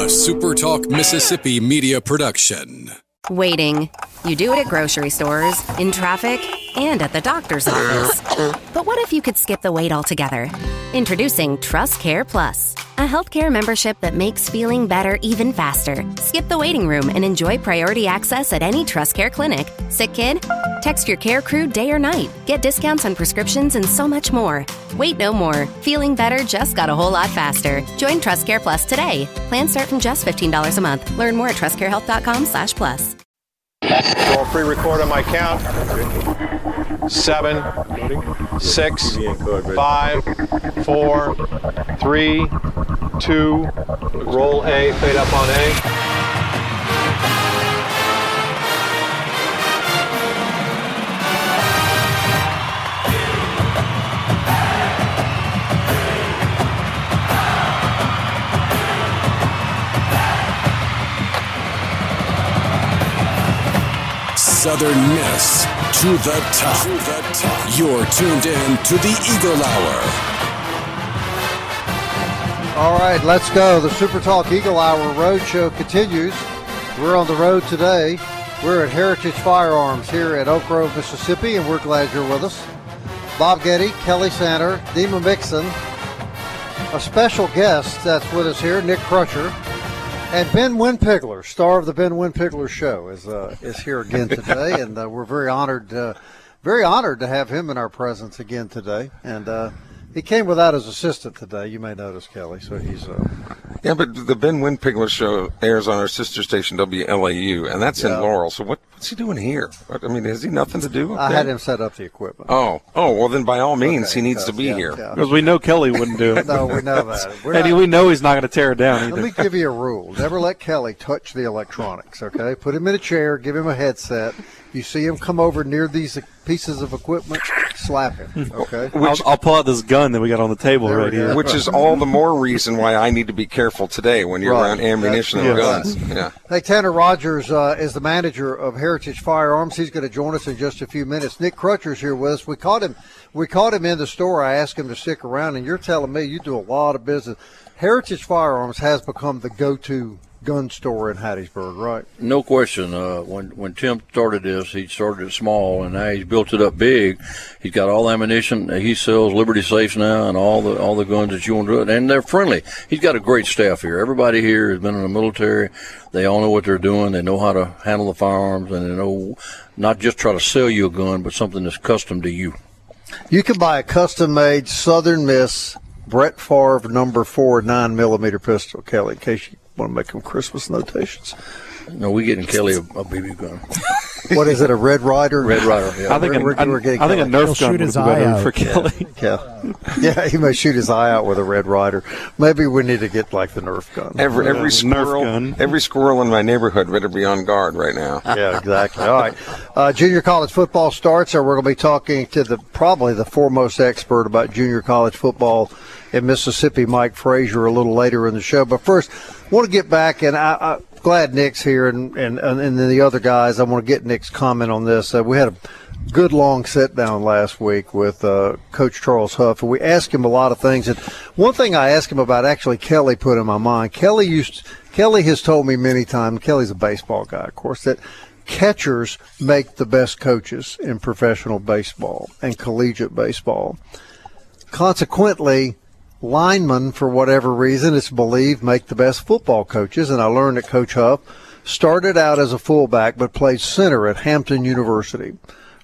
SuperTalk Mississippi media production. Waiting. You do it at grocery stores, in traffic, and at the doctor's office. But what if you could skip the wait altogether? Introducing Trust Care Plus, a healthcare membership that makes feeling better even faster. Skip the waiting room and enjoy priority access at any Trust Care clinic. Sick kid? Text your care crew day or night. Get discounts on prescriptions and so much more. Wait no more. Feeling better just got a whole lot faster. Join Trust Care Plus today. Plans start from just $15 a month. Learn more at trustcarehealth.com/plus. I'll pre-record on my count. 7, 6, 5, 4, 3, 2, roll A, fade up on A. Southern Miss to the top. You're tuned in to the Eagle Hour. All right, let's go. The SuperTalk Eagle Hour Road Show continues. We're on the road today. We're at Heritage Firearms here at Oak Grove, Mississippi, and we're glad you're with us. Bob Getty, Kelly Sander, Dima Mixon, a special guest that's with us here, Nick Crutcher. And Ben Winpigler, star of the Ben Winpigler Show, is here again today, and we're very honored to have him in our presence again today. And he came without his assistant today. You may notice, Kelly. So he's yeah, but the Ben Winpigler Show airs on our sister station WLAU, and that's in Laurel. So what's he doing here? I mean, has he nothing to do? I had him set up the equipment. Oh, well then by all means he needs to be here because we know Kelly wouldn't do it. No, we know that. We know he's not going to tear it down either. Let me give you a rule: never let Kelly touch the electronics. Okay, put him in a chair, give him a headset. You see him come over near these pieces of equipment, slap him, okay? I'll pull out this gun that we got on the table right here. Which is all the more reason why I need to be careful today when you're around ammunition and guns. Yeah. Hey, Tanner Rogers is the manager of Heritage Firearms. He's going to join us in just a few minutes. Nick Crutcher's here with us. We caught him in the store. I asked him to stick around, and you're telling me you do a lot of business. Heritage Firearms has become the go-to gun store in Hattiesburg, right? No question. When Tim started this, he started it small, and now he's built it up big. He's got all the ammunition. He sells Liberty Safes now, and all the guns that you want to do it, and they're friendly. He's got a great staff here. Everybody here has been in the military. They all know what they're doing. They know how to handle the firearms, and they know not just try to sell you a gun, but something that's custom to you. You can buy a custom-made Southern Miss Brett Favre No. 4 9mm pistol, Kelly, in case you want to make them Christmas notations. No, we're getting Kelly a BB gun. What is it, a Red Ryder? Red Ryder, yeah. I think a Nerf gun would be better for Kelly. Yeah, he may shoot his eye out with a Red Ryder. Maybe we need to get like the Nerf gun. Every squirrel in my neighborhood better be on guard right now. Yeah, exactly. All right. Junior college football starts, so we're going to be talking to probably the foremost expert about junior college football in Mississippi, Mike Frazer, a little later in the show. But first, I want to get back, and I'm glad Nick's here, and then the other guys. I want to get Nick's comment on this. We had a good long sit down last week with Coach Charles Huff, and we asked him a lot of things. And one thing I asked him about, actually, Kelly put in my mind. Kelly has told me many times. Kelly's a baseball guy, of course, that catchers make the best coaches in professional baseball and collegiate baseball. Consequently, linemen, for whatever reason, it's believed, make the best football coaches. And I learned that Coach Huff started out as a fullback but played center at Hampton University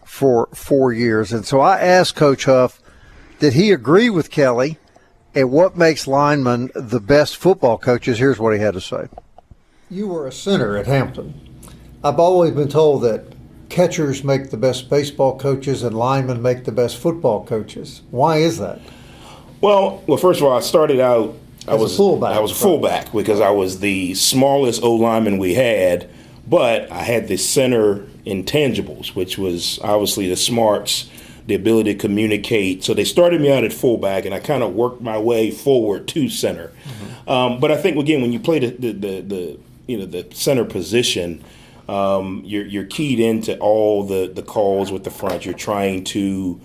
for 4 years. And so I asked Coach Huff, did he agree with Kelly, and what makes linemen the best football coaches? Here's what he had to say. You were a center at Hampton. I've always been told that catchers make the best baseball coaches and linemen make the best football coaches. Why is that? Well, first of all, I started out, I was a fullback because I was the smallest O-lineman we had, but I had the center intangibles, which was obviously the smarts, the ability to communicate. So they started me out at fullback, and I kind of worked my way forward to center. Mm-hmm. But I think, again, when you play the center position, you're keyed into all the calls with the front. You're trying to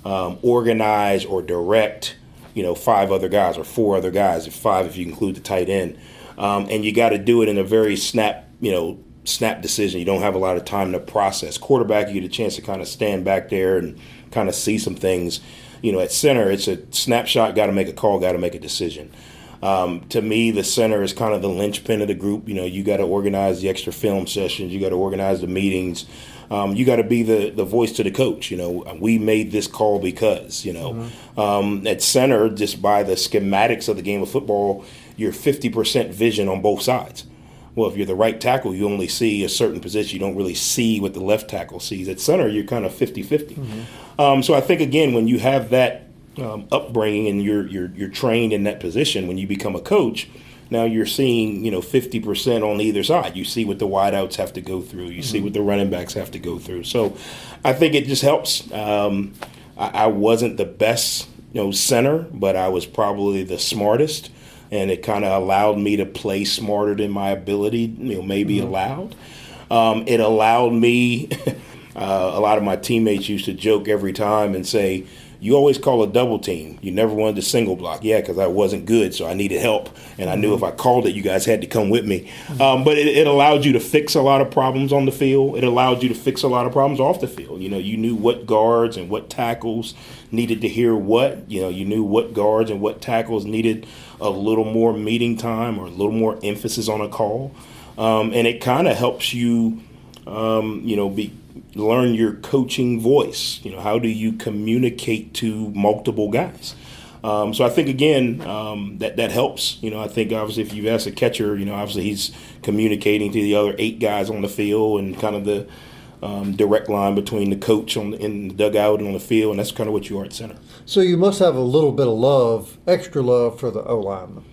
organize or direct 5 other guys or 4 other guys, 5 if you include the tight end. and you got to do it in a very snap decision. You don't have a lot of time to process. Quarterback, you get a chance to kind of stand back there and kind of see some things. At center, it's a snapshot, got to make a call, got to make a decision. To me, the center is kind of the linchpin of the group. You got to organize the extra film sessions. You got to organize the meetings. You got to be the voice to the coach. We made this call because, at center, just by the schematics of the game of football, you're 50% vision on both sides. Well, if you're the right tackle, you only see a certain position. You don't really see what the left tackle sees. At center, you're kind of 50-50. So I think, again, when you have that upbringing and you're trained in that position, when you become a coach, now you're seeing 50% on either side. You see what the wideouts have to go through. You see what the running backs have to go through. So I think it just helps. I wasn't the best center, but I was probably the smartest. And it kind of allowed me to play smarter than my ability, maybe allowed. It allowed me, a lot of my teammates used to joke every time and say, you always call a double team. You never wanted a single block. Yeah, because I wasn't good, so I needed help. And I knew if I called it, you guys had to come with me. But it allowed you to fix a lot of problems on the field. It allowed you to fix a lot of problems off the field. You knew what guards and what tackles needed to hear what. You knew what guards and what tackles needed a little more meeting time or a little more emphasis on a call. And it kind of helps you, learn your coaching voice. How do you communicate to multiple guys? So I think, again, that helps. I think, obviously, if you ask a catcher, obviously he's communicating to the other 8 guys on the field and kind of the direct line between the coach in the dugout and on the field, and that's kind of what you are at center. So you must have a little bit of love, extra love for the O-lineman.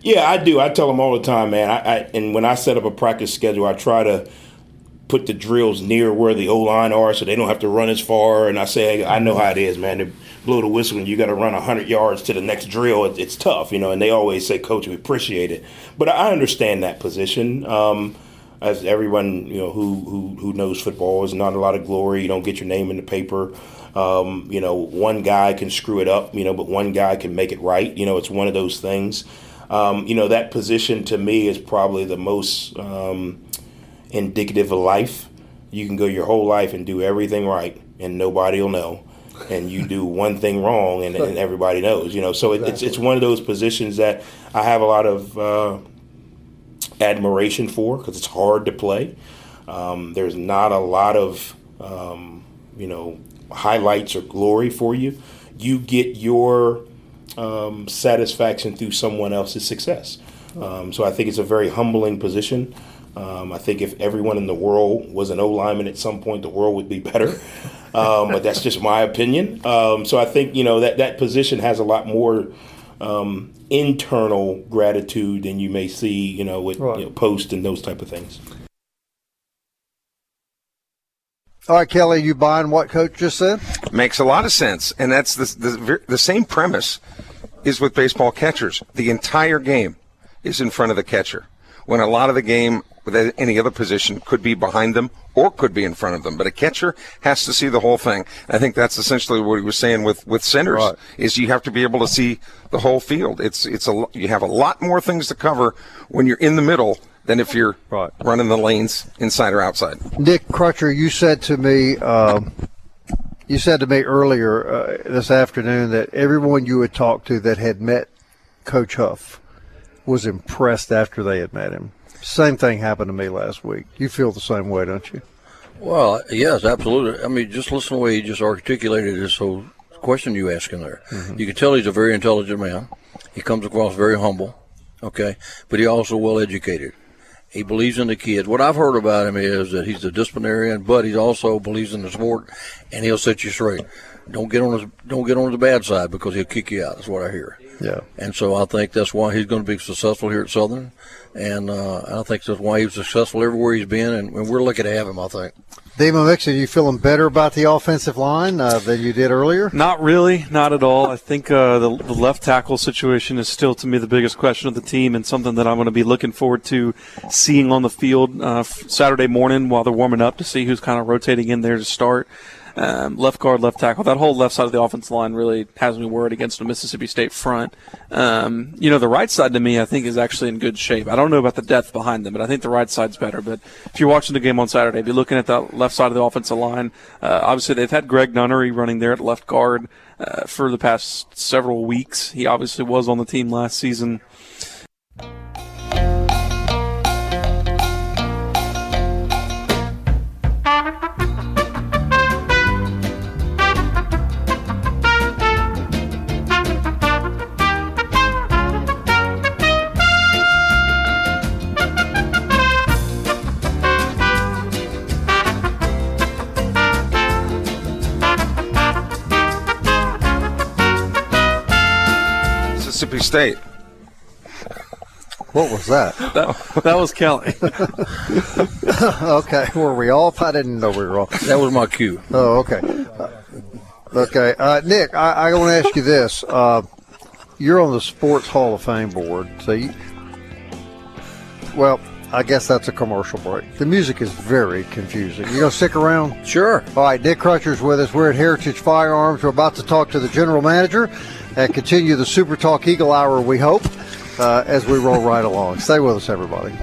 Yeah, I do. I tell them all the time, man. And when I set up a practice schedule, I try to put the drills near where the O-line are so they don't have to run as far. And I say, hey, I know how it is, man. To blow the whistle and you got to run 100 yards to the next drill, it's tough, and they always say, Coach, we appreciate it. But I understand that position. As everyone, who knows football, is not a lot of glory. You don't get your name in the paper. One guy can screw it up, but one guy can make it right. It's one of those things. That position to me is probably the most indicative of life. You can go your whole life and do everything right and nobody will know, and you do one thing wrong and everybody knows. So it's one of those positions that I have a lot of admiration for, because it's hard to play. There's not a lot of highlights or glory for you. You get your satisfaction through someone else's success. So I think it's a very humbling position. I think if everyone in the world was an O-lineman at some point, the world would be better. But that's just my opinion. So I think, that position has a lot more internal gratitude than you may see, with posts and those type of things. All right, Kelly, you buying what Coach just said? Makes a lot of sense, and that's the same premise is with baseball catchers. The entire game is in front of the catcher, when a lot of the game with any other position could be behind them or could be in front of them. But a catcher has to see the whole thing. I think that's essentially what he was saying with centers, is you have to be able to see the whole field. You have a lot more things to cover when you're in the middle than if you're running the lanes inside or outside. Nick Crutcher, you said to me earlier this afternoon that everyone you had talked to that had met Coach Huff was impressed after they had met him. Same thing happened to me last week. You feel the same way, don't you? Well, yes, absolutely. I mean, just listen to the way he just articulated this whole question you asked him there. Mm-hmm. You can tell he's a very intelligent man. He comes across very humble, okay? But he's also well-educated. He believes in the kids. What I've heard about him is that he's a disciplinarian, but he also believes in the sport, and he'll set you straight. Don't get on the bad side, because he'll kick you out. That's what I hear. Yeah. And so I think that's why he's going to be successful here at Southern, and I think that's why he was successful everywhere he's been, and we're lucky to have him, I think. Demo Mixon, you feeling better about the offensive line than you did earlier? Not really, not at all. I think the left tackle situation is still, to me, the biggest question of the team, and something that I'm going to be looking forward to seeing on the field Saturday morning while they're warming up, to see who's kind of rotating in there to start. left guard, left tackle. That whole left side of the offensive line really has me worried against the Mississippi State front. The right side to me, I think, is actually in good shape. I don't know about the depth behind them, but I think the right side's better. But if you're watching the game on Saturday, be looking at the left side of the offensive line. Obviously, they've had Greg Nunnery running there at left guard for the past several weeks. He obviously was on the team last season. Mississippi State. What was that? That was Kelly. Okay, were we off? I didn't know we were off. That was my cue. Oh, okay. Nick, I want to ask you this. You're on the Sports Hall of Fame board, so I guess that's a commercial break. The music is very confusing. You going to stick around? Sure. All right, Nick Crutcher's with us. We're at Heritage Firearms. We're about to talk to the general manager and continue the SuperTalk Eagle Hour, we hope, as we roll right along. Stay with us, everybody.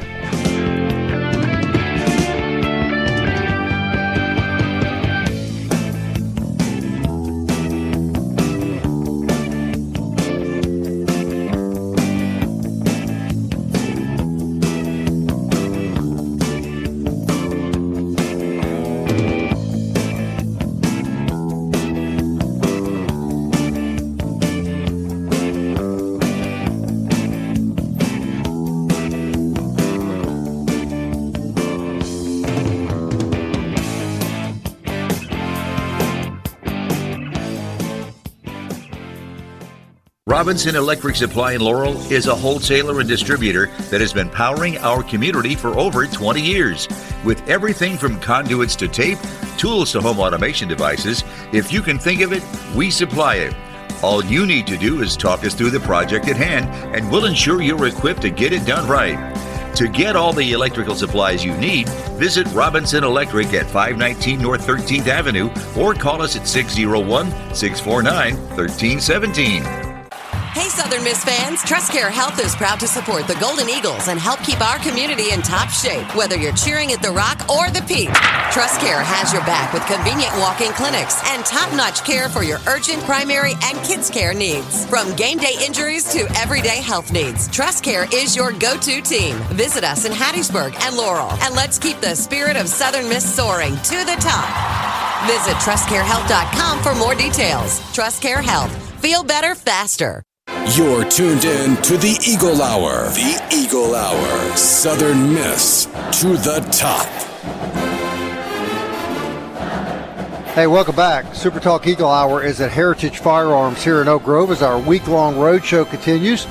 Robinson Electric Supply in Laurel is a wholesaler and distributor that has been powering our community for over 20 years. With everything from conduits to tape, tools to home automation devices, if you can think of it, we supply it. All you need to do is talk us through the project at hand, and we'll ensure you're equipped to get it done right. To get all the electrical supplies you need, visit Robinson Electric at 519 North 13th Avenue or call us at 601-649-1317. Hey, Southern Miss fans, TrustCare Health is proud to support the Golden Eagles and help keep our community in top shape, whether you're cheering at the Rock or the Peak. TrustCare has your back with convenient walk-in clinics and top-notch care for your urgent, primary, and kids' care needs. From game day injuries to everyday health needs, TrustCare is your go-to team. Visit us in Hattiesburg and Laurel, and let's keep the spirit of Southern Miss soaring to the top. Visit TrustCareHealth.com for more details. TrustCare Health. Feel better faster. You're tuned in to the Eagle Hour. The Eagle Hour. Southern Miss to the top. Hey, welcome back. SuperTalk Eagle Hour is at Heritage Firearms here in Oak Grove as our week-long road show continues.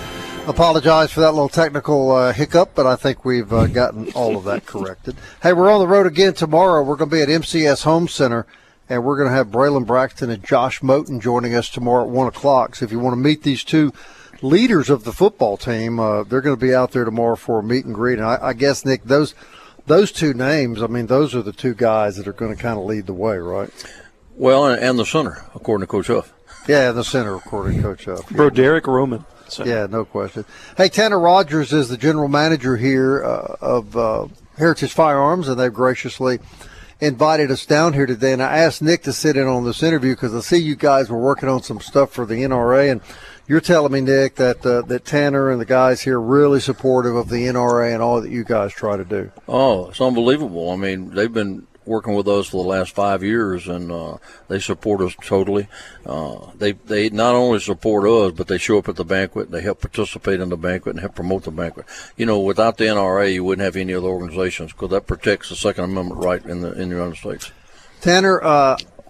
Apologize for that little technical hiccup, but I think we've gotten all of that corrected. Hey, we're on the road again tomorrow. We're going to be at MCS Home Center. And we're going to have Braylon Braxton and Josh Moten joining us tomorrow at 1 o'clock. So if you want to meet these two leaders of the football team, they're going to be out there tomorrow for a meet and greet. And I guess, Nick, those two names, I mean, those are the two guys that are going to kind of lead the way, right? Well, and the center, according to Coach Huff. Yeah, the center, according to Coach Huff. Bro, Derek Roman. So. Yeah, no question. Hey, Tanner Rogers is the general manager here of Heritage Firearms, and they've graciously invited us down here today, and I asked Nick to sit in on this interview because I see you guys were working on some stuff for the NRA, and you're telling me, Nick, that Tanner and the guys here are really supportive of the NRA and all that you guys try to do. Oh, it's unbelievable. I mean, they've been working with us for the last 5 years, and they support us totally. They not only support us, but they show up at the banquet. They help participate in the banquet and help promote the banquet. You know, without the NRA, you wouldn't have any other organizations because that protects the Second Amendment right in the United States. Tanner,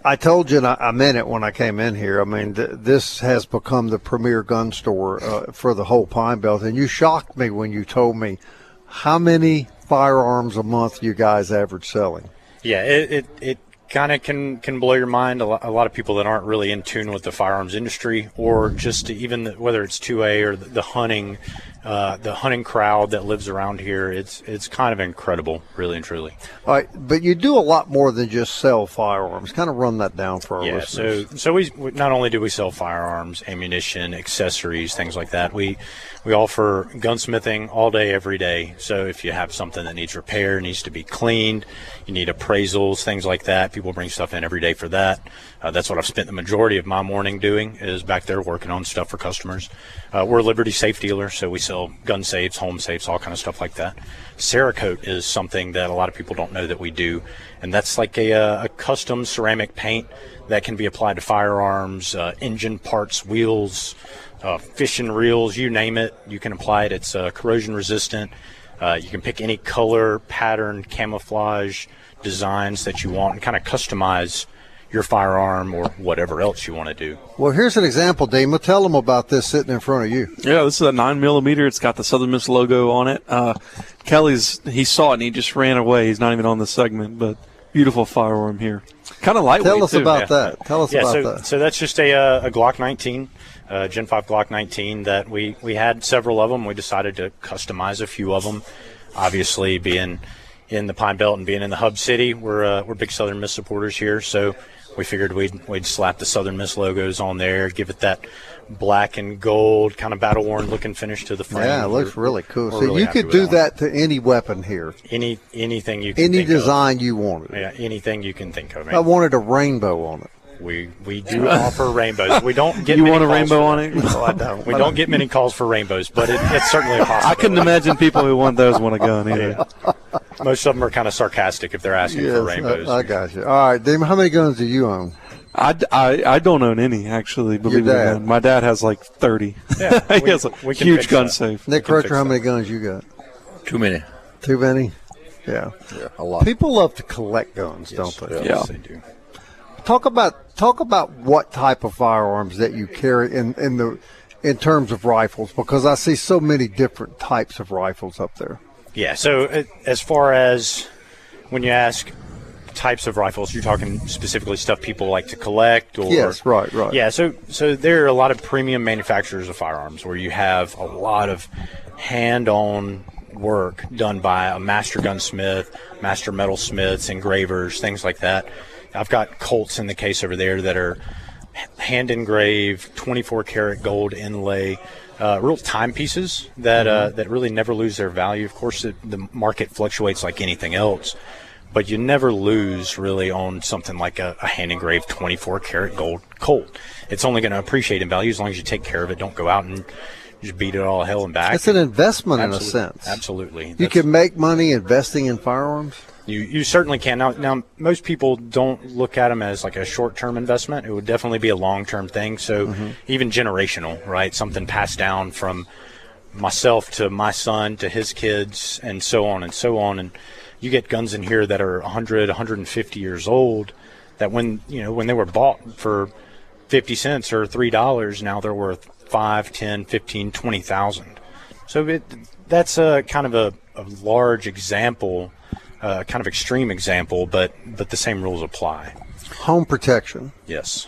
I told you, and I meant it when I came in here. I mean, this has become the premier gun store for the whole Pine Belt, and you shocked me when you told me how many firearms a month you guys average selling. Yeah, it kind of can blow your mind. A lot of people that aren't really in tune with the firearms industry, or just even whether it's 2A or the hunting the hunting crowd that lives around here. It's kind of incredible, really and truly. All right, but you do a lot more than just sell firearms. Kind of run that down for our listeners. So we not only do we sell firearms, ammunition, accessories, things like that. We offer gunsmithing all day, every day. So if you have something that needs repair, needs to be cleaned, you need appraisals, things like that. People bring stuff in every day for that. That's what I've spent the majority of my morning doing, is back there working on stuff for customers. We're a Liberty Safe dealer, so we sell gun safes, home safes, all kind of stuff like that. Cerakote is something that a lot of people don't know that we do, and that's like a custom ceramic paint that can be applied to firearms, engine parts, wheels, fishing reels, you name it, you can apply it. It's corrosion resistant. You can pick any color, pattern, camouflage designs that you want and kind of customize your firearm or whatever else you want to do. Well, here's an example, Dima. Tell them about this sitting in front of you. Yeah, this is a 9mm. It's got the Southern Miss logo on it. He saw it and he just ran away. He's not even on the segment, but beautiful firearm here. Kind of lightweight, Tell us too. about that. Tell us about that. So that's just a Glock 19, Gen 5 Glock 19 that we had several of them. We decided to customize a few of them. Obviously, being in the Pine Belt and being in the Hub City, we're big Southern Miss supporters here, so we figured we'd slap the Southern Miss logos on there, give it that black and gold kind of battle-worn looking finish to the frame. Yeah, it looks really cool. So really you could do that to any weapon here. Anything you can Any think design of. you wanted. Yeah, anything you can think of. I wanted a rainbow on it. We do offer rainbows. We don't get. You many want a calls rainbow for on that. it? No, I don't. We don't get many calls for rainbows, but it's certainly a possibility. I couldn't imagine people who want those want a gun either. Most of them are kind of sarcastic if they're asking for rainbows. I got you. All right, Dima, how many guns do you own? I don't own any, actually, believe it or not. My dad has like 30. Yeah, he has a huge gun safe. Nick Crutcher, how many guns you got? Too many. Too many? Yeah, a lot. People love to collect guns, don't they? Yes, they do. Talk about what type of firearms that you carry in terms of rifles, because I see so many different types of rifles up there. Yeah. So as far as when you ask types of rifles, you're talking specifically stuff people like to collect, or yes, right. Yeah. So there are a lot of premium manufacturers of firearms where you have a lot of hand-on work done by a master gunsmith, master metalsmiths, engravers, things like that. I've got Colts in the case over there that are hand engraved, 24 karat gold inlay, real timepieces that really never lose their value. Of course, the market fluctuates like anything else, but you never lose really on something like a hand engraved 24 karat gold Colt. It's only going to appreciate in value as long as you take care of it. Don't go out and just beat it all hell and back. It's an investment in a sense. Absolutely. You can make money investing in firearms. You certainly can. Now, most people don't look at them as like a short-term investment. It would definitely be a long-term thing. So even generational, right? Something passed down from myself to my son to his kids and so on and so on. And you get guns in here that are 100, 150 years old that when they were bought for 50 cents or $3, now they're worth 5, 10, 15, 20,000. So that's a kind of a large example, kind of extreme example, but the same rules apply. Home protection. Yes.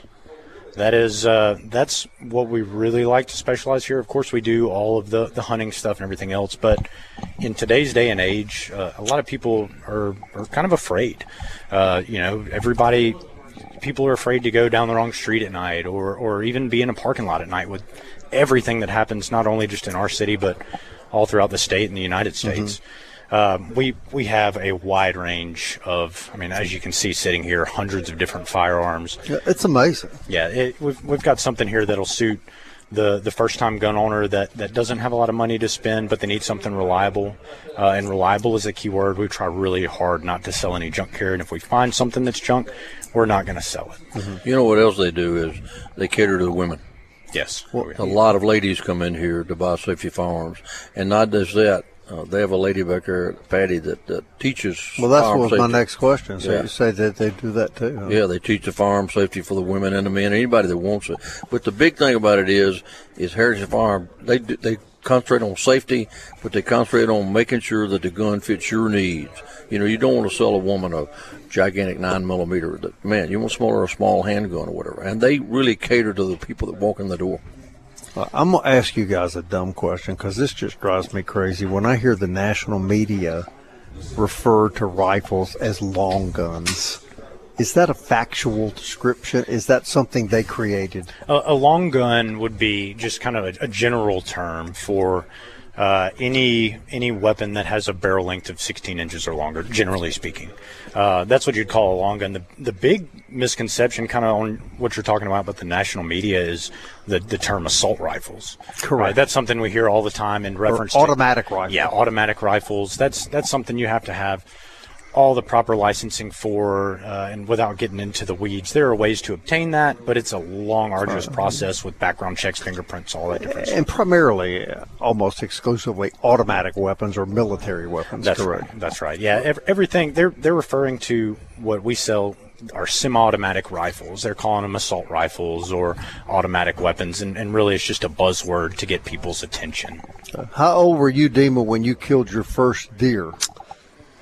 That's what we really like to specialize here. Of course, we do all of the hunting stuff and everything else, but in today's day and age, a lot of people are kind of afraid. People are afraid to go down the wrong street at night or even be in a parking lot at night with everything that happens, not only just in our city, but all throughout the state and the United States. We have a wide range of, as you can see sitting here, hundreds of different firearms. Yeah, it's amazing. Yeah, we've got something here that'll suit the first-time gun owner that doesn't have a lot of money to spend, but they need something reliable. And reliable is a key word. We try really hard not to sell any junk here, and if we find something that's junk, we're not going to sell it. You know what else they do is they cater to the women. Yes. A lot of ladies come in here to buy safety firearms, and not just that. They have a lady back there, Patty, that teaches. Well, that's firearm what was safety. my next question. So Yeah. you say that they do that too? Huh? Yeah, they teach the firearm safety for the women and the men, anybody that wants it. But the big thing about it is Heritage Firearms. They concentrate on safety, but they concentrate on making sure that the gun fits your needs. You don't want to sell a woman a gigantic 9mm. Man, you want to sell her a small handgun or whatever. And they really cater to the people that walk in the door. I'm going to ask you guys a dumb question because this just drives me crazy. When I hear the national media refer to rifles as long guns, is that a factual description? Is that something they created? A long gun would be just kind of a general term for any weapon that has a barrel length of 16 inches or longer, generally speaking. That's what you'd call a long gun. The big misconception kind of on what you're talking about the national media is the term assault rifles. Correct. Right? That's something we hear all the time in reference to automatic rifles. Yeah, automatic rifles. That's something you have to have all the proper licensing for, and without getting into the weeds, there are ways to obtain that, but it's a long, arduous process with background checks, fingerprints, all that different stuff. And primarily, almost exclusively, automatic weapons or military weapons. That's correct. Right. That's right. Yeah, everything they're referring to what we sell are semi-automatic rifles. They're calling them assault rifles or automatic weapons, and really it's just a buzzword to get people's attention. How old were you, Dima, when you killed your first deer?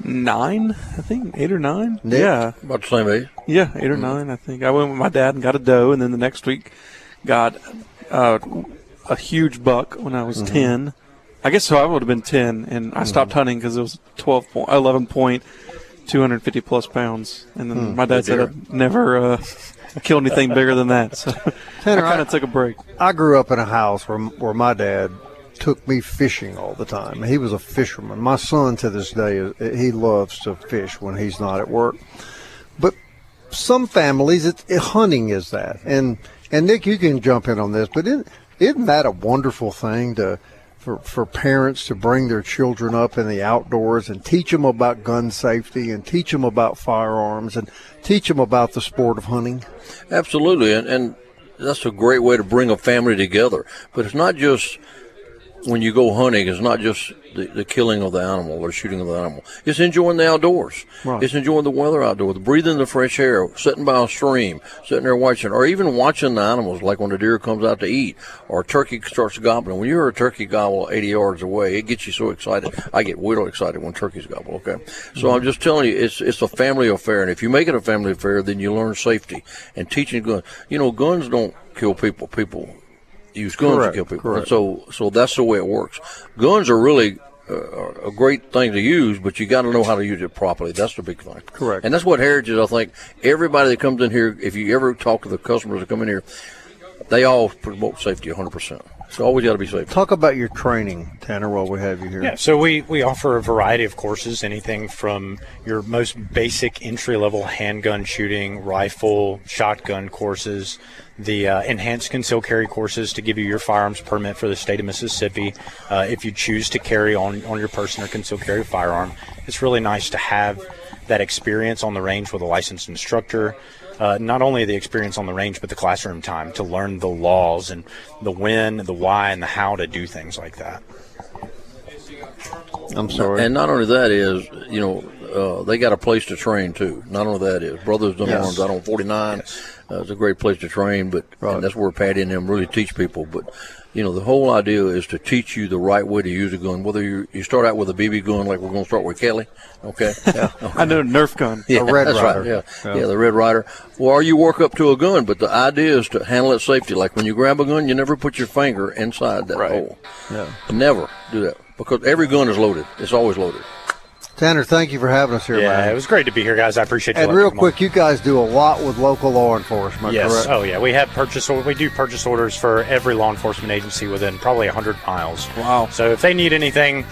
9, I think, 8 or 9. Nick? Yeah, about the same age. Yeah, 8 or 9. I think I went with my dad and got a doe, and then the next week got a huge buck when I was 10. I guess so. I would have been 10, and I stopped hunting because it was 11 point, 250 plus pounds, and then my dad said I'd never kill anything bigger than that. So Tanner, I kind of took a break. I grew up in a house where my dad took me fishing all the time. He was a fisherman. My son to this day, he loves to fish when he's not at work. But some families, hunting is that. And Nick, you can jump in on this, but isn't that a wonderful thing for parents to bring their children up in the outdoors and teach them about gun safety and teach them about firearms and teach them about the sport of hunting? Absolutely, and that's a great way to bring a family together. But it's not just when you go hunting, it's not just the killing of the animal or shooting of the animal. It's enjoying the outdoors. Right. It's enjoying the weather outdoors, breathing the fresh air, sitting by a stream, sitting there watching, or even watching the animals, like when the deer comes out to eat or a turkey starts gobbling. When you hear a turkey gobble 80 yards away, it gets you so excited. I get real excited when turkeys gobble, okay? So I'm just telling you, it's a family affair, and if you make it a family affair, then you learn safety and teaching guns. You know, guns don't kill people. People use guns to kill people. And so that's the way it works. Guns are really a great thing to use, but you got to know how to use it properly. That's the big thing. Correct. And that's what Heritage, I think, everybody that comes in here, if you ever talk to the customers that come in here, they all promote safety 100%. So always got to be safe. Talk about your training, Tanner, while we have you here. Yeah, so we offer a variety of courses, anything from your most basic entry-level handgun shooting, rifle, shotgun courses, the enhanced concealed carry courses to give you your firearms permit for the state of Mississippi if you choose to carry on your person or concealed carry firearm. It's really nice to have that experience on the range with a licensed instructor. Not only the experience on the range, but the classroom time to learn the laws and the when, the why, and the how to do things like that. I'm sorry. And not only that is, you know, they got a place to train too. Not only that is, Brothers in Arms out on 49. It's a great place to train, but and that's where Patty and them really teach people. But you know, the whole idea is to teach you the right way to use a gun. Whether you start out with a BB gun, like we're going to start with Kelly, okay? Yeah. Okay. I know a Nerf gun, a Red Rider. Right. Yeah, the Red Rider. Or you work up to a gun, but the idea is to handle it safely. Like when you grab a gun, you never put your finger inside that hole. Yeah. Never do that, because every gun is loaded. It's always loaded. Tanner, thank you for having us here, man. Yeah, it was great to be here, guys. I appreciate you. And real quick, you guys do a lot with local law enforcement, correct? Oh, yeah. We do purchase orders for every law enforcement agency within probably 100 miles. Wow. So if they need anything,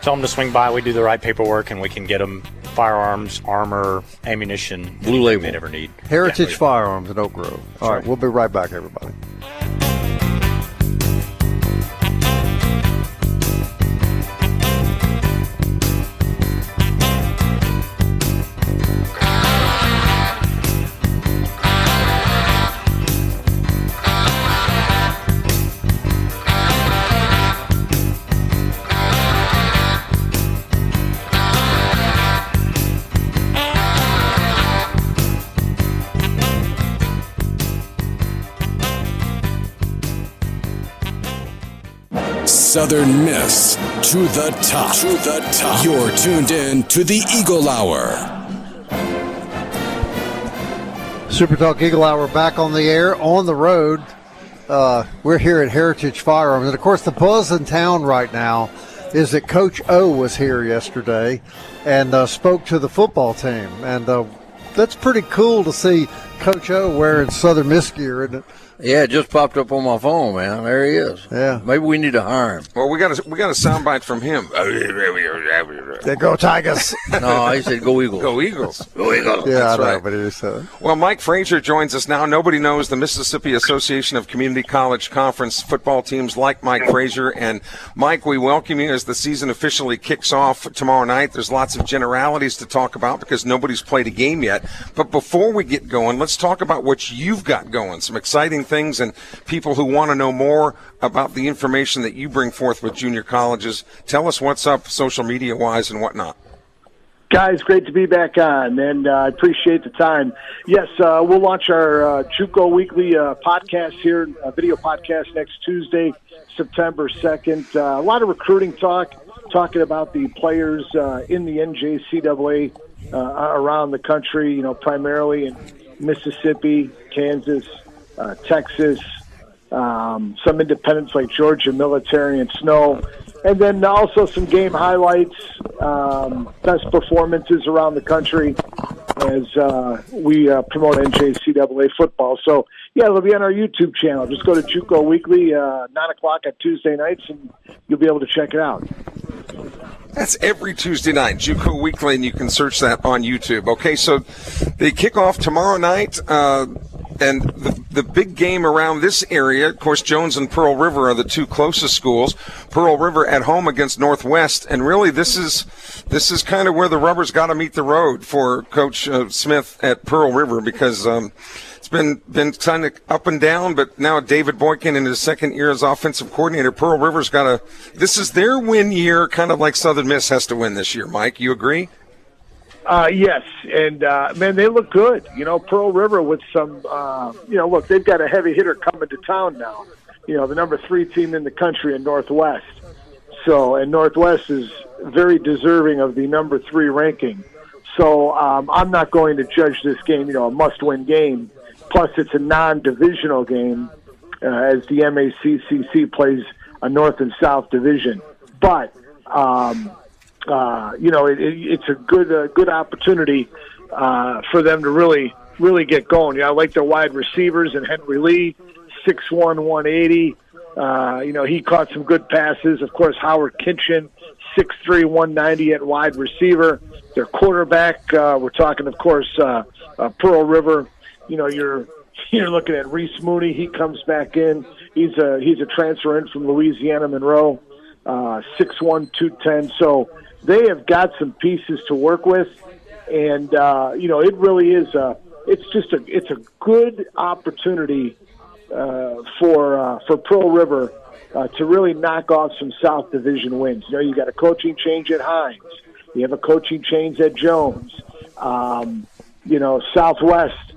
tell them to swing by. We do the right paperwork, and we can get them firearms, armor, ammunition, blue label they never need. Heritage Firearms in Oak Grove. All right, we'll be right back, everybody. Southern Miss to the top. To the top. You're tuned in to the Eagle Hour. SuperTalk Eagle Hour back on the air, on the road. We're here at Heritage Firearms, and of course the buzz in town right now is that Coach O was here yesterday and spoke to the football team, and that's pretty cool to see Coach O wearing Southern Miss gear, isn't it? Yeah, it just popped up on my phone, man. There he is. Yeah. Maybe we need to hire him. Well, we got a soundbite from him. They go Tigers. No, he said go Eagles. Go Eagles. Go Eagles. Yeah, That's I know, right. but it is Well, Mike Frazer joins us now. Nobody knows the Mississippi Association of Community College Conference football teams like Mike Frazer. And, Mike, we welcome you as the season officially kicks off tomorrow night. There's lots of generalities to talk about because nobody's played a game yet. But before we get going, let's talk about what you've got going, some exciting things and people who want to know more about the information that you bring forth with junior colleges. Tell us what's up social media-wise and whatnot. Guys, great to be back on, and I appreciate the time. Yes, we'll launch our JUCO Weekly podcast here, video podcast next Tuesday, September 2nd. A lot of recruiting talking about the players in the NJCAA around the country, primarily in Mississippi, Kansas, Texas, some independents like Georgia Military and Snow, and then also some game highlights, best performances around the country as we promote NJCAA football. So, yeah, it'll be on our YouTube channel. Just go to JUCO Weekly, 9 o'clock on Tuesday nights, and you'll be able to check it out. That's every Tuesday night, JUCO Weekly, and you can search that on YouTube. Okay, so they kick off tomorrow night. And the big game around this area, of course, Jones and Pearl River are the two closest schools. Pearl River at home against Northwest, and really this is kind of where the rubber's got to meet the road for Coach Smith at Pearl River, because it's been kind of up and down. But now David Boykin in his second year as offensive coordinator, Pearl River's this is their win year, kind of like Southern Miss has to win this year. Mike, you agree? Yes, and, man, they look good. Pearl River with some, look, they've got a heavy hitter coming to town now. The number 3 team in the country in Northwest. And Northwest is very deserving of the number 3 ranking. So I'm not going to judge this game, a must-win game. Plus, it's a non-divisional game as the MACCC plays a North and South division. But, it's a good opportunity for them to really get going. I like their wide receivers and Henry Lee, 6'1", 180. He caught some good passes. Of course, Howard Kinchin, 6'3", 190 at wide receiver. Their quarterback, we're talking, of course, Pearl River. You're looking at Reese Mooney. He comes back in. He's a transfer in from Louisiana Monroe, 6'1", 210. So they have got some pieces to work with, and it really is. It's a good opportunity for Pearl River to really knock off some South Division wins. You got a coaching change at Hines. You have a coaching change at Jones. Southwest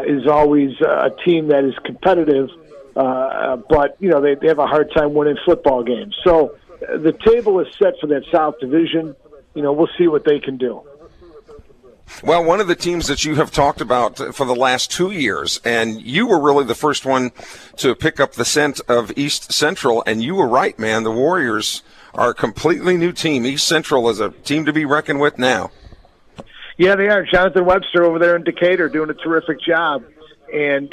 is always a team that is competitive, but they have a hard time winning football games. So the table is set for that South Division. We'll see what they can do. Well, one of the teams that you have talked about for the last 2 years, and you were really the first one to pick up the scent of East Central, and you were right, man. The Warriors are a completely new team. East Central is a team to be reckoned with now. Yeah, they are. Jonathan Webster over there in Decatur doing a terrific job. And,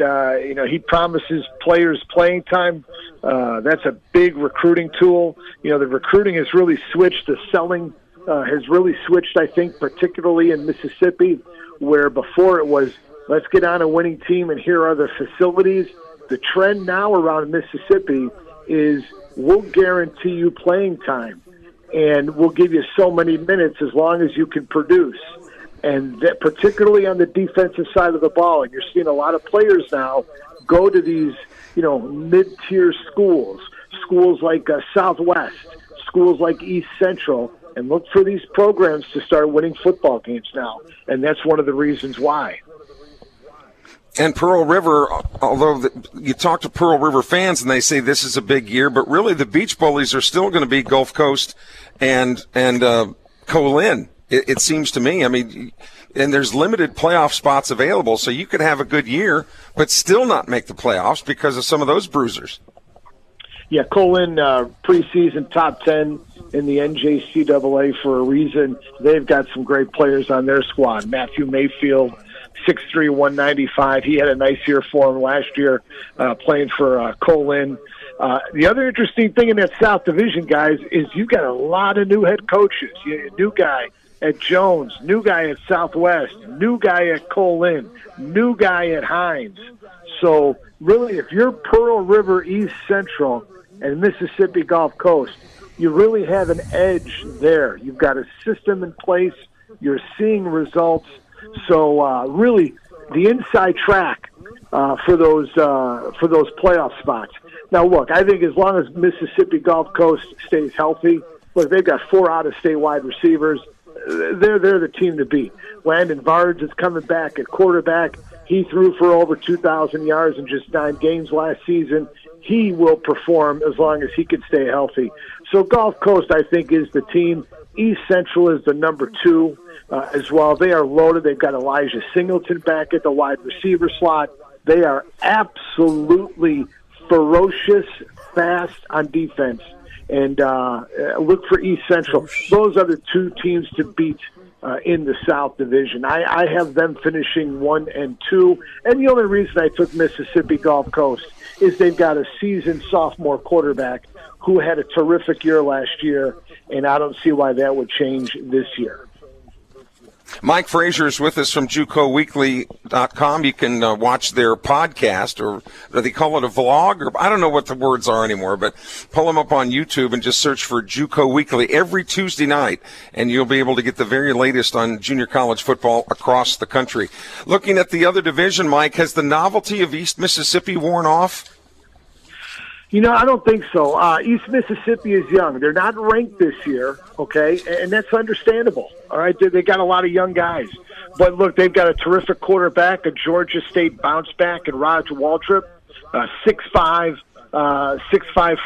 he promises players playing time. That's a big recruiting tool. The recruiting has really switched. The selling has really switched, I think, particularly in Mississippi, where before it was, let's get on a winning team and here are the facilities. The trend now around Mississippi is we'll guarantee you playing time, and we'll give you so many minutes as long as you can produce. And that particularly on the defensive side of the ball. And you're seeing a lot of players now go to these, mid-tier schools like Southwest, schools like East Central, and look for these programs to start winning football games now. And that's one of the reasons why. And Pearl River, although you talk to Pearl River fans and they say this is a big year, but really the Beach Bullies are still going to be Gulf Coast and Colin It seems to me. I mean, and there's limited playoff spots available, so you could have a good year but still not make the playoffs because of some of those bruisers. Yeah, Colin, preseason top 10 in the NJCAA for a reason. They've got some great players on their squad. Matthew Mayfield, 6'3", 195. He had a nice year for him last year playing for Colin. The other interesting thing in that South Division, guys, is you've got a lot of new head coaches. You new guy at Jones, new guy at Southwest, new guy at Colin, new guy at Hines. So really, if you're Pearl River East Central and Mississippi Gulf Coast, you really have an edge there. You've got a system in place. You're seeing results. So really, the inside track for those playoff spots. Now, look, I think as long as Mississippi Gulf Coast stays healthy, look, they've got 4 out-of-state wide receivers. They're the team to beat. Landon Vards is coming back at quarterback. He threw for over 2,000 yards in just 9 games last season. He will perform as long as he can stay healthy. So Gulf Coast, I think, is the team. East Central is the number 2 as well. They are loaded. They've got Elijah Singleton back at the wide receiver slot. They are absolutely ferocious, fast on defense. And look for East Central. Those are the 2 teams to beat in the South Division. I have them finishing 1 and 2. And the only reason I took Mississippi Gulf Coast is they've got a seasoned sophomore quarterback who had a terrific year last year, and I don't see why that would change this year. Mike Frazer is with us from JUCOweekly.com. You can watch their podcast, or do they call it a vlog? Or I don't know what the words are anymore, but pull them up on YouTube and just search for JUCO Weekly every Tuesday night, and you'll be able to get the very latest on junior college football across the country. Looking at the other division, Mike, has the novelty of East Mississippi worn off? You know, I don't think so. East Mississippi is young. They're not ranked this year, okay, and that's understandable, all right? They got a lot of young guys. But, look, they've got a terrific quarterback, a Georgia State bounce back, and Roger Waltrip, 6'5"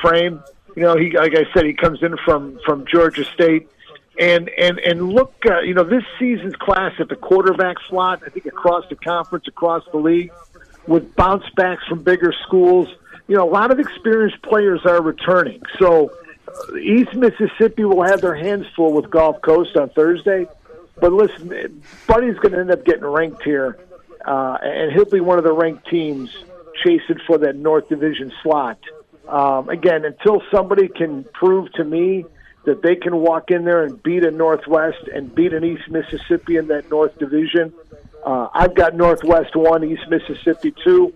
frame. You know, he, like I said, he comes in from Georgia State. And look, this season's class at the quarterback slot, I think across the conference, across the league, with bounce backs from bigger schools, you know, a lot of experienced players are returning. So East Mississippi will have their hands full with Gulf Coast on Thursday. But listen, Buddy's going to end up getting ranked here, and he'll be one of the ranked teams chasing for that North Division slot. Again, until somebody can prove to me that they can walk in there and beat a Northwest and beat an East Mississippi in that North Division, I've got Northwest 1, East Mississippi 2.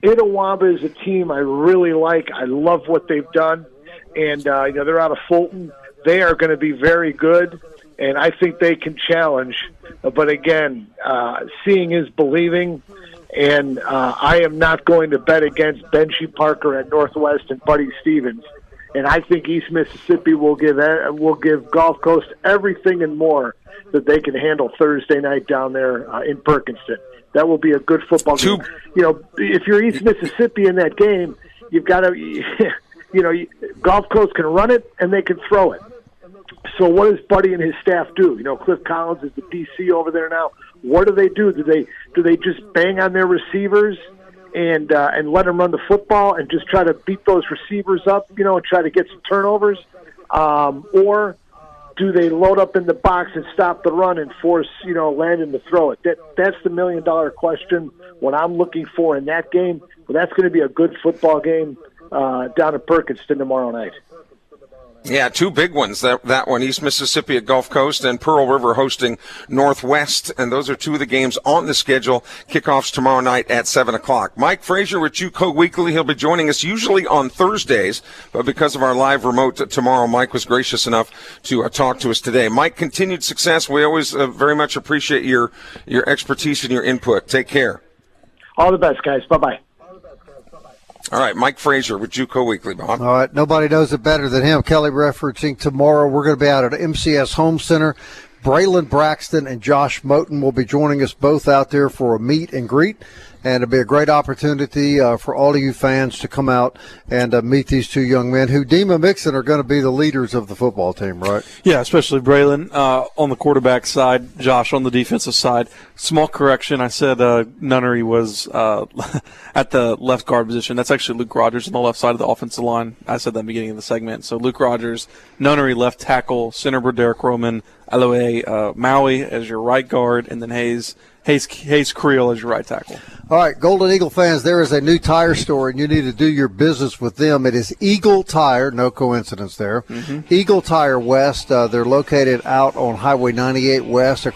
Itawamba is a team I really like. I love what they've done. And, they're out of Fulton. They are going to be very good, and I think they can challenge. But, again, seeing is believing, and I am not going to bet against Benji Parker at Northwest and Buddy Stevens. And I think East Mississippi will give Gulf Coast everything and more that they can handle Thursday night down there in Perkinston. That will be a good football game. You know, if you're East Mississippi in that game, you've got to, Gulf Coast can run it and they can throw it. So what does Buddy and his staff do? You know, Cliff Collins is the DC over there now. What do? Do they just bang on their receivers and let them run the football and just try to beat those receivers up, and try to get some turnovers? Or do they load up in the box and stop the run and force, Landon to throw it? That's the $1 million question, what I'm looking for in that game. But that's going to be a good football game down at Perkinston tomorrow night. Yeah, 2 big ones. That one, East Mississippi at Gulf Coast and Pearl River hosting Northwest. And those are 2 of the games on the schedule. Kickoffs tomorrow night at 7 o'clock. Mike Frazer with JUCO Weekly. He'll be joining us usually on Thursdays, but because of our live remote tomorrow, Mike was gracious enough to talk to us today. Mike, continued success. We always very much appreciate your expertise and your input. Take care. All the best, guys. Bye-bye. All right, Mike Frazer with JUCO Weekly, Bob. All right, nobody knows it better than him. Kelly referencing tomorrow, we're going to be out at MCS Home Center. Braylon Braxton and Josh Moten will be joining us both out there for a meet and greet. and it'll be a great opportunity for all of you fans to come out and meet these two young men who Deem and Mixon are going to be the leaders of the football team, right? Yeah, especially Braylon on the quarterback side, Josh on the defensive side. Small correction, I said Nunnery was at the left guard position. That's actually Luke Rogers on the left side of the offensive line. I said that in the beginning of the segment. So Luke Rogers, Nunnery left tackle, center Derek Roman, Aloe Maui as your right guard, and then Hayes Creel as your right tackle. All right, Golden Eagle fans, there is a new tire store, and you need to do your business with them. It is Eagle Tire, no coincidence there. Mm-hmm. Eagle Tire West, they're located out on Highway 98 West,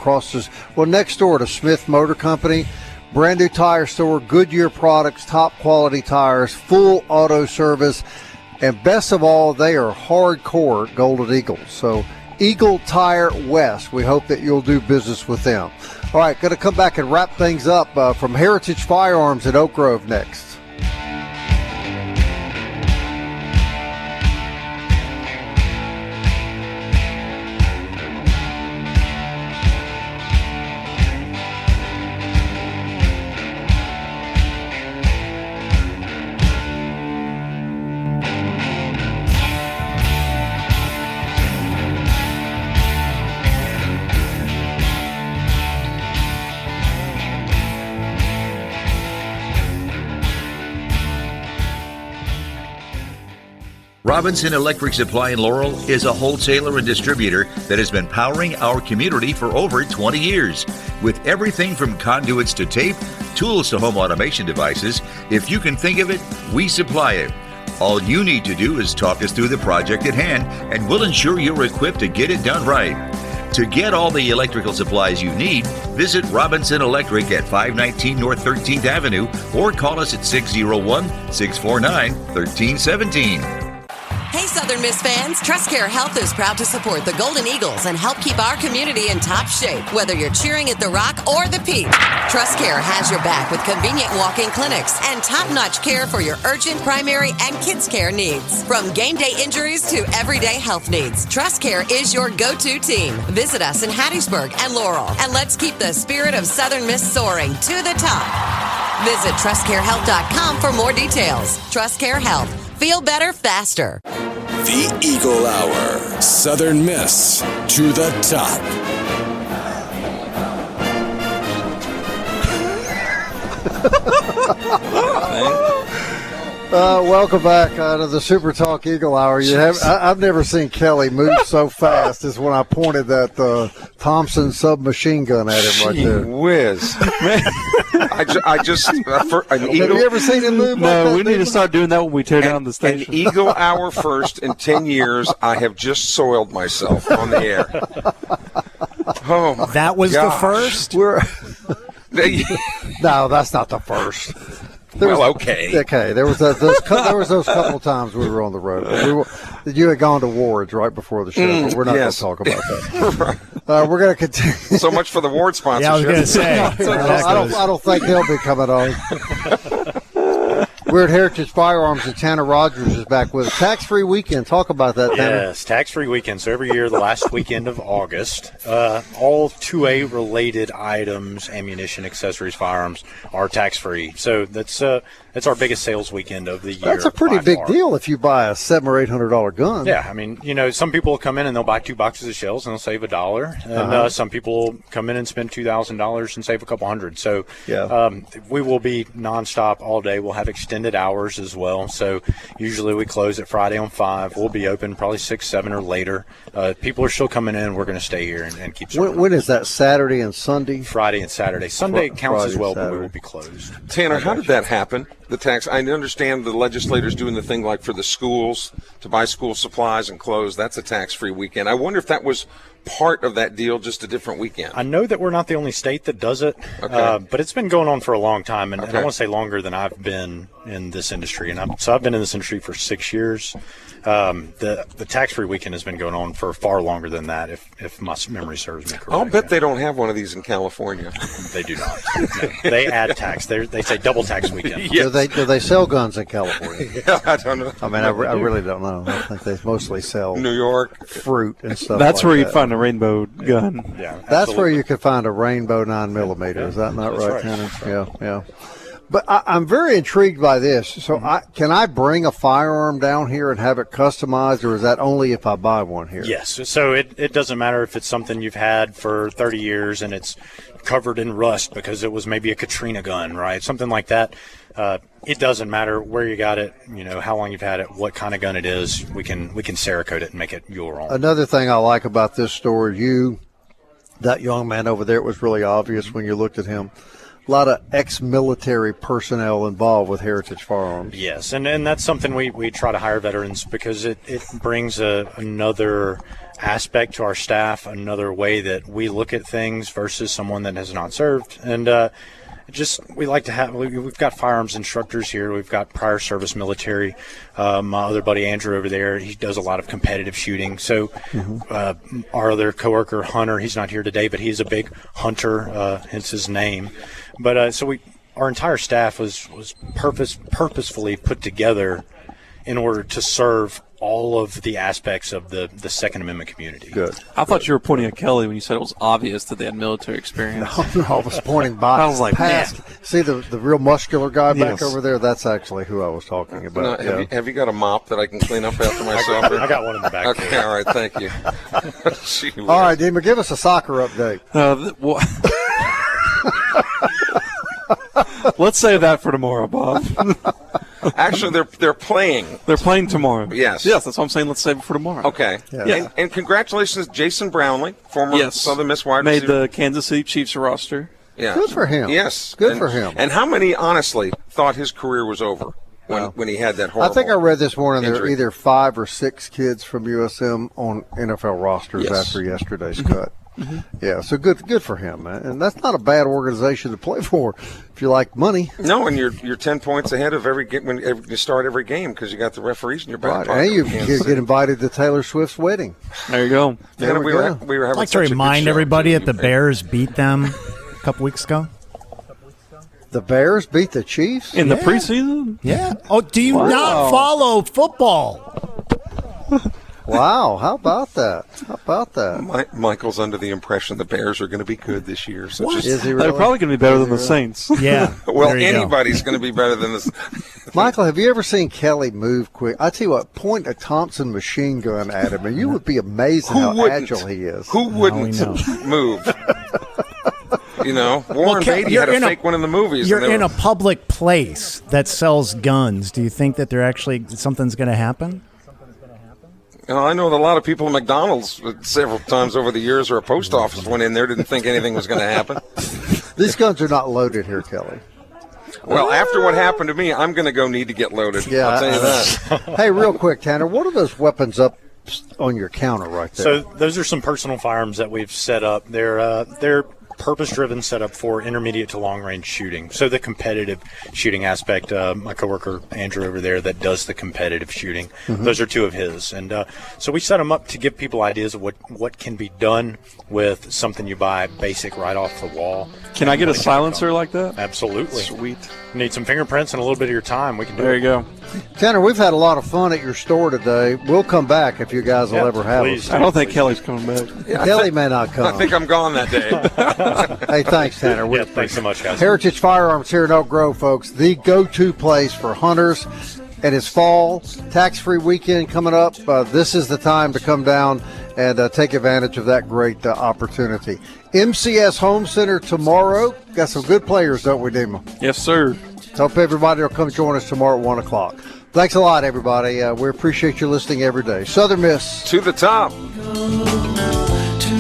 next door to Smith Motor Company. Brand new tire store, Goodyear products, top quality tires, full auto service, and best of all, they are hardcore Golden Eagles. So Eagle Tire West, we hope that you'll do business with them. All right, going to come back and wrap things up from Heritage Firearms at Oak Grove next. Robinson Electric Supply in Laurel is a wholesaler and distributor that has been powering our community for over 20 years. With everything from conduits to tape, tools to home automation devices, if you can think of it, we supply it. All you need to do is talk us through the project at hand, and we'll ensure you're equipped to get it done right. To get all the electrical supplies you need, visit Robinson Electric at 519 North 13th Avenue or call us at 601-649-1317. Hey, Southern Miss fans, TrustCare Health is proud to support the Golden Eagles and help keep our community in top shape, whether you're cheering at the Rock or the Peak. TrustCare has your back with convenient walk-in clinics and top-notch care for your urgent, primary, and kids' care needs. From game day injuries to everyday health needs, TrustCare is your go-to team. Visit us in Hattiesburg and Laurel, and let's keep the spirit of Southern Miss soaring to the top. Visit TrustCareHealth.com for more details. TrustCare Health. Feel better faster. The Eagle Hour. Southern Miss to the top. Welcome back to the SuperTalk Eagle Hour. I've never seen Kelly move so fast as when I pointed that Thompson submachine gun at him right there. Whiz. Man. I just an eagle. Have you ever seen him move? No, we need to start doing that when we tear down the station. An Eagle Hour first in 10 years. I have just soiled myself on the air. Oh, that was gosh. the first. No, that's not the first. Okay. Okay, there was those couple of times we were on the road. You had gone to Ward's right before the show, but we're not going to talk about that. We're going to continue. So much for the Ward sponsorship. Yeah, I was going to say. I don't think they'll be coming on. We're at Heritage Firearms, and Tanner Rogers is back with us. Tax-free weekend. Talk about that, Tanner. Yes, tax-free weekend. So every year, the last weekend of August, all 2A-related items, ammunition, accessories, firearms, are tax-free. So that's our biggest sales weekend of the year. That's a pretty big deal if you buy a $700 or $800 gun. Yeah, I mean, some people will come in and they'll buy 2 boxes of shells and they'll save $1, and some people come in and spend $2,000 and save a couple hundred. So we will be nonstop all day. We'll have extended hours as well. So usually we close at Friday on 5. We'll be open probably 6, 7 or later. People are still coming in. We're going to stay here and keep serving. When is that, Saturday and Sunday? Friday and Saturday. Sunday counts as well, but we will be closed. Tanner, how did that happen? The tax. I understand the legislators doing the thing like for the schools to buy school supplies and clothes. That's a tax-free weekend. I wonder if that was part of that deal, just a different weekend. I know that we're not the only state that does it, but it's been going on for a long time, and I want to say longer than I've been in this industry. And I've been in this industry for 6 years. The tax-free weekend has been going on for far longer than that, if my memory serves me correct. I'll bet they don't have one of these in California. They do not. No. They add tax. They say double tax weekend. Yes. Do they sell guns in California? I don't know. I mean, I really don't know. I think they mostly sell New York fruit and stuff. That's like where that. you'd find a rainbow gun. Yeah, that's where you could find a rainbow 9mm. Is that not right, right, Tanner? right. Yeah. But I'm very intrigued by this. So can I bring a firearm down here and have it customized, or is that only if I buy one here? Yes. So it doesn't matter if it's something you've had for 30 years and it's covered in rust because it was maybe a Katrina gun, right? Something like that. It doesn't matter where you got it, how long you've had it, what kind of gun it is. We can Cerakote it and make it your own. Another thing I like about this store, that young man over there, it was really obvious when you looked at him. A lot of ex-military personnel involved with Heritage Firearms. Yes, and that's something we try to hire veterans because it brings another aspect to our staff, another way that we look at things versus someone that has not served. And we like to have, we've got firearms instructors here. We've got prior service military. My other buddy Andrew over there, he does a lot of competitive shooting. So our other coworker Hunter, he's not here today, but he's a big hunter, hence his name. But our entire staff was purposefully put together in order to serve all of the aspects of the Second Amendment community. Good. I thought you were pointing at Kelly when you said it was obvious that they had military experience. No, I was pointing by. I was like, past. man. See the real muscular guy back over there? That's actually who I was talking about. Have you got a mop that I can clean up after myself? I got one in the back. Okay, all right, thank you. All right, Dima, give us a soccer update. Let's save that for tomorrow, Bob. Actually, they're playing. They're playing tomorrow. Yes, that's what I'm saying. Let's save it for tomorrow. Okay. Yeah. And congratulations, Jason Brownlee, former Southern Miss wide made receiver. the Kansas City Chiefs roster. Yeah. Good for him. Yes. Good for him. And how many, honestly, thought his career was over when he had that horrible I think I read this morning there are injury. either 5 or 6 kids from USM on NFL rosters after yesterday's cut. Yeah, so good for him, man. And that's not a bad organization to play for if you like money. No, and you're 10 points ahead of every game when you start every game because you got the referees in your back pocket. And you get invited to Taylor Swift's wedding. There you go. There we go. We were having I'd like to remind everybody that the Bears beat them a couple weeks ago. The Bears beat the Chiefs? In the preseason? Yeah. Oh, do you not follow football? Wow, how about that? Michael's under the impression the Bears are going to be good this year. So Is he really? They're probably going to be better than the Saints. Yeah. Well, anybody's going to be better than this. Michael, have you ever seen Kelly move quick? I tell you what, point a Thompson machine gun at him, and you would be amazed at how agile he is. Who wouldn't move? Warren Beatty had a fake one in the movies. You're in a public place that sells guns. Do you think that something's going to happen? I know that a lot of people at McDonald's several times over the years or a post office went in there, didn't think anything was going to happen. These guns are not loaded here, Kelly. Well, after what happened to me, I'm going to go need to get loaded. Yeah, I'll tell you that. Hey, real quick, Tanner, what are those weapons up on your counter right there? So those are some personal firearms that we've set up. They're purpose-driven setup for intermediate to long-range shooting. So the competitive shooting aspect, my coworker Andrew over there that does the competitive shooting, those are 2 of his. And so we set them up to give people ideas of what can be done with something you buy basic right off the wall. Can I get a silencer like that? Absolutely. Sweet. Need some fingerprints and a little bit of your time. We can do it. There you go. Tanner, we've had a lot of fun at your store today. We'll come back if you guys will ever have us. I don't think Kelly's coming back. Kelly may not come. I think I'm gone that day. Hey, thanks, Tanner. Thanks so much, guys. Heritage Firearms here in Oak Grove, folks. The go-to place for hunters. And it's fall, tax-free weekend coming up. This is the time to come down and take advantage of that great opportunity. MCS Home Center tomorrow. Got some good players, don't we, Dima? Yes, sir. Hope everybody will come join us tomorrow at 1 o'clock. Thanks a lot, everybody. We appreciate you listening every day. Southern Miss. To the top. To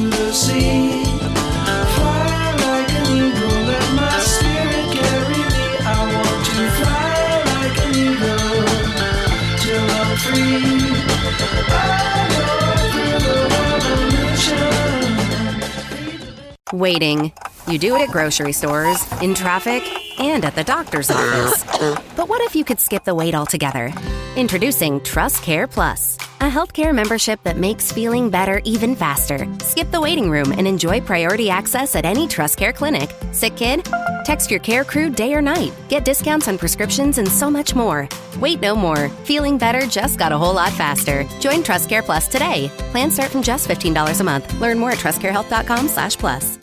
the sea. Fly like an eagle, let my spirit carry me. I want to fly like an eagle till I'm free. Waiting. You do it at grocery stores, in traffic, and at the doctor's office. But what if you could skip the wait altogether? Introducing Trust Care Plus, a healthcare membership that makes feeling better even faster. Skip the waiting room and enjoy priority access at any Trust Care clinic. Sick kid? Text your care crew day or night. Get discounts on prescriptions and so much more. Wait no more. Feeling better just got a whole lot faster. Join Trust Care Plus today. Plans start from just $15 a month. Learn more at trustcarehealth.com/plus.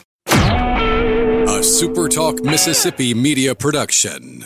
A SuperTalk Mississippi media production.